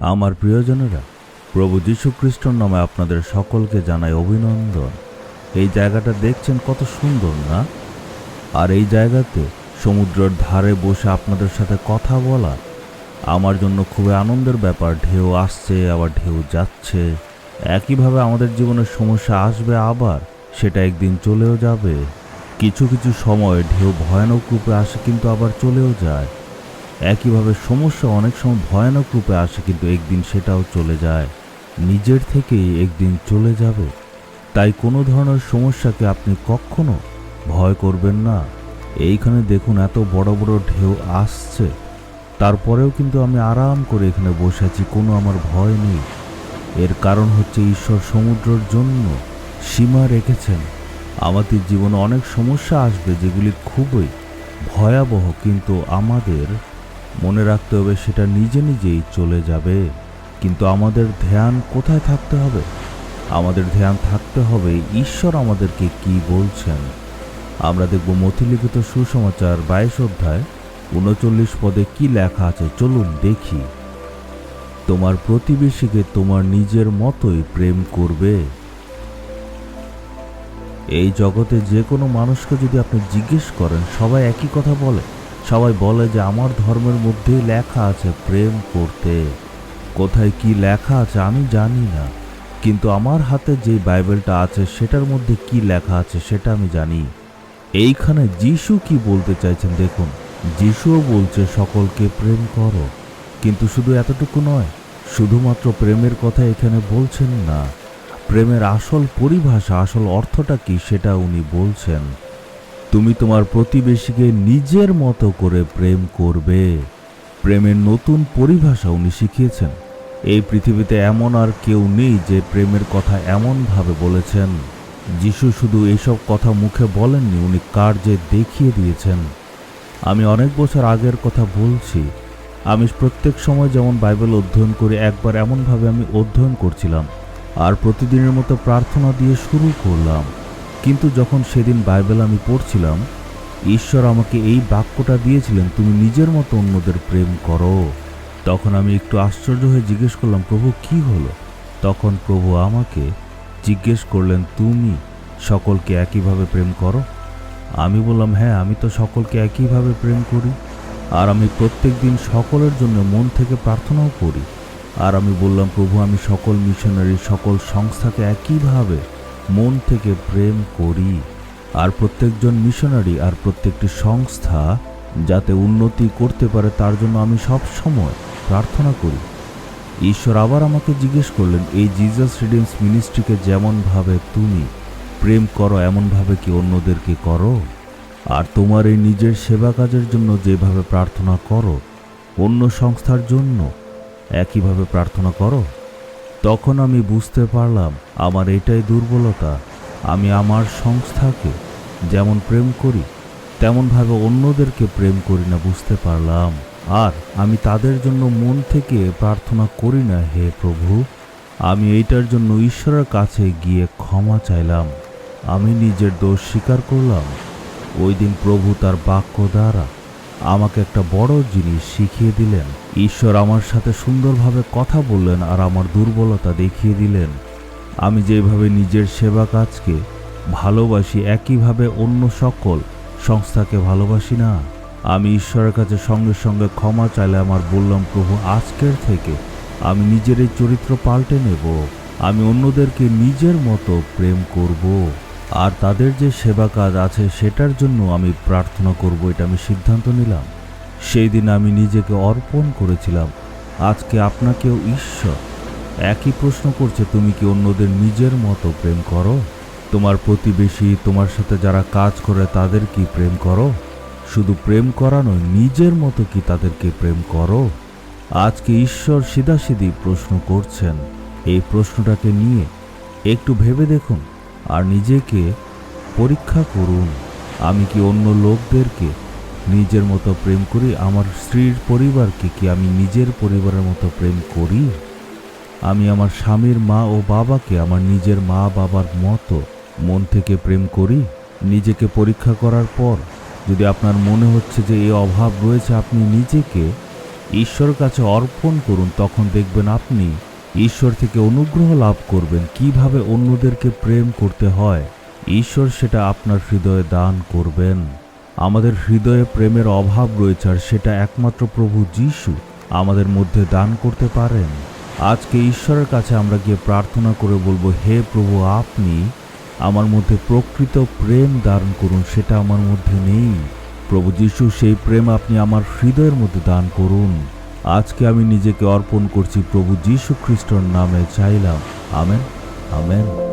আমার প্রিয়জনেরা, প্রভু যীশু খ্রিস্টর নামে আপনাদের সকলকে জানাই অভিনন্দন। এই জায়গাটা দেখছেন কত সুন্দর না? আর এই জায়গাতে সমুদ্রের ধারে বসে আপনাদের সাথে কথা বলা আমার জন্য খুবই আনন্দের ব্যাপার। ঢেউ আসছে আবার ঢেউ যাচ্ছে। একইভাবে আমাদের জীবনের সমস্যা আসবে, আবার সেটা একদিন চলেও যাবে। কিছু কিছু সময় ঢেউ ভয়ানক রূপে আসে কিন্তু আবার চলেও যায়। একইভাবে সমস্যা অনেক সময় ভয়ানক রূপে আসে কিন্তু একদিন সেটাও চলে যায়, নিজের থেকেই একদিন চলে যাবে। তাই কোনো ধরনের সমস্যাকে আপনি কখনো ভয় করবেন না। এইখানে দেখুন এত বড় বড় ঢেউ আসছে, তারপরেও কিন্তু আমি আরাম করে এখানে বসে আছি, কোনো আমার ভয় নেই। এর কারণ হচ্ছে ঈশ্বর সমুদ্রের জন্য সীমা রেখেছেন। আমাদের জীবনে অনেক সমস্যা আসবে যেগুলি খুবই ভয়াবহ, কিন্তু আমাদের মনে রাখতে হবে সেটা নিজে নিজেই চলে যাবে। কিন্তু আমাদের ধ্যান কোথায় থাকতে হবে? আমাদের ধ্যান থাকতে হবে ঈশ্বর আমাদেরকে কি বলছেন। আমরা দেখব মথিলিখিত সুসমাচার 22 অধ্যায় 39 পদে কি লেখা আছে, চলুন দেখি। তোমার প্রতিবেশীকে তোমার নিজের মতোই প্রেম করবে। এই জগতে যে কোনো মানুষকে যদি আপনি জিজ্ঞেস করেন, সবাই একই কথা বলে। সবাই বলে যে আমার ধর্মের মধ্যেই লেখা আছে প্রেম করতে। কোথায় কি লেখা আছে আমি জানি না, কিন্তু আমার হাতে যে বাইবেলটা আছে সেটার মধ্যে কি লেখা আছে সেটা আমি জানি। এইখানে যিশু কি বলতে চাইছেন দেখুন। যিশুও বলছে সকলকে প্রেম করো, কিন্তু শুধু এতটুকু নয়, শুধুমাত্র প্রেমের কথা এখানে বলছেন না। প্রেমের আসল পরিভাষা, আসল অর্থটা কি সেটা উনি বলছেন। তুমি তোমার প্রতিবেশীকে নিজের মতো করে প্রেম করবে। প্রেমের নতুন পরিভাষা উনি শিখিয়েছেন। এই পৃথিবীতে এমন আর কেউ নেই যে প্রেমের কথা এমনভাবে বলেছেন। যিশু শুধু এইসব কথা মুখে বলেননি, উনি কার্যে দেখিয়ে দিয়েছেন। আমি অনেক বছর আগের কথা বলছি। আমি প্রত্যেক সময় যেমন বাইবেল অধ্যয়ন করি, একবার এমনভাবে আমি অধ্যয়ন করছিলাম আর প্রতিদিনের মতো প্রার্থনা দিয়ে শুরু করলাম। কিন্তু যখন সেদিন বাইবেল আমি পড়ছিলাম, ঈশ্বর আমাকে এই বাক্যটা দিয়েছিলেন, তুমি নিজের মতো অন্যদের প্রেম করো। তখন আমি একটু আশ্চর্য হয়ে জিজ্ঞেস করলাম, প্রভু কি হলো? তখন প্রভু আমাকে জিজ্ঞেস করলেন, তুমি সকলকে একইভাবে প্রেম করো? আমি বললাম, হ্যাঁ, আমি তো সকলকে একইভাবে প্রেম করি, আর আমি প্রত্যেক দিন সকলের জন্য মন থেকে প্রার্থনাও করি। আর আমি বললাম, প্রভু আমি সকল মিশনারি, সকল সংস্থাকে একইভাবে মন থেকে প্রেম করি। আর প্রত্যেকজন মিশনারি আর প্রত্যেকটি সংস্থা যাতে উন্নতি করতে পারে তার জন্য আমি সব সময় প্রার্থনা করি। ঈশ্বর আবার আমাকে জিজ্ঞেস করলেন, এই জিজাস রিডিমস মিনিস্ট্রিকে যেমনভাবে তুমি প্রেম করো এমনভাবে কি অন্যদেরকে করো? আর তোমার এই নিজের সেবা কাজের জন্য যেভাবে প্রার্থনা করো, অন্য সংস্থার জন্য একইভাবে প্রার্থনা করো। তখন আমি বুঝতে পারলাম আমার এটাই দুর্বলতা। আমি আমার সংস্থাকে যেমন প্রেম করি তেমনভাবে অন্যদেরকে প্রেম করি না, বুঝতে পারলাম। আর আমি তাদের জন্য মন থেকে প্রার্থনা করি না। হে প্রভু, আমি এইটার জন্য ঈশ্বরের কাছে গিয়ে ক্ষমা চাইলাম। আমি নিজের দোষ স্বীকার করলাম। ওই দিন প্রভু তার বাক্য দ্বারা আমাকে একটা বড় জিনিস শিখিয়ে দিলেন। ঈশ্বর আমার সাথে সুন্দরভাবে কথা বললেন আর আমার দুর্বলতা দেখিয়ে দিলেন। আমি যেভাবে নিজের সেবা কাজকে ভালোবাসি একইভাবে অন্য সকল সংস্থাকে ভালোবাসি না। আমি ঈশ্বরের কাছে সঙ্গে সঙ্গে ক্ষমা চাইলাম আর বললাম, প্রভু আজকের থেকে আমি নিজের এই চরিত্র পাল্টে নেব। আমি অন্যদেরকে নিজের মতো প্রেম করব, আর তাদের যে সেবা কাজ আছে সেটার জন্য আমি প্রার্থনা করব। এটা আমি সিদ্ধান্ত নিলাম। সেই দিন আমি নিজেকে অর্পণ করেছিলাম। আজকে আপনাকেও ঈশ্বর একই প্রশ্ন করছে, তুমি কি অন্যদের নিজের মতো প্রেম করো? তোমার প্রতিবেশী, তোমার সাথে যারা কাজ করে তাদের কি প্রেম করো? শুধু প্রেম করা নয়, নিজের মতো কি তাদেরকে প্রেম করো? আজকে ঈশ্বর সিধাসিধি প্রশ্ন করছেন। এই প্রশ্নটাকে নিয়ে একটু ভেবে দেখুন আর নিজেকে পরীক্ষা করুন। আমি কি অন্য লোকদেরকে নিজের মতো প্রেম করি? আমার স্ত্রীর পরিবারকে কি আমি নিজের পরিবারের মতো প্রেম করি? আমি আমার স্বামীর মা ও বাবাকে আমার নিজের মা বাবার মতো মন থেকে প্রেম করি? নিজেকে পরীক্ষা করার পর যদি আপনার মনে হচ্ছে যে এই অভাব রয়েছে, আপনি নিজেকে ঈশ্বরের কাছে অর্পণ করুন, তখন দেখবেন আপনি ঈশ্বর থেকে অনুগ্রহ লাভ করবেন কিভাবে অন্যদেরকে প্রেম করতে হয়। ঈশ্বর সেটা আপনার হৃদয়ে দান করবেন। আমাদের হৃদয়ে প্রেমের অভাব রয়েছে, আর সেটা একমাত্র প্রভু যীশু আমাদের মধ্যে দান করতে পারেন। আজকে ঈশ্বরের কাছে আমরা গিয়ে প্রার্থনা করে বলবো, হে প্রভু, আপনি আমার মধ্যে প্রকৃত প্রেম দান করুন, সেটা আমার মধ্যে নেই। প্রভু যীশু, সেই প্রেম আপনি আমার হৃদয়ের মধ্যে দান করুন। আজকে আমি নিজেকে অর্পণ করছি প্রভু যীশু খ্রিস্টর নামে চাইলাম। Amen, amen.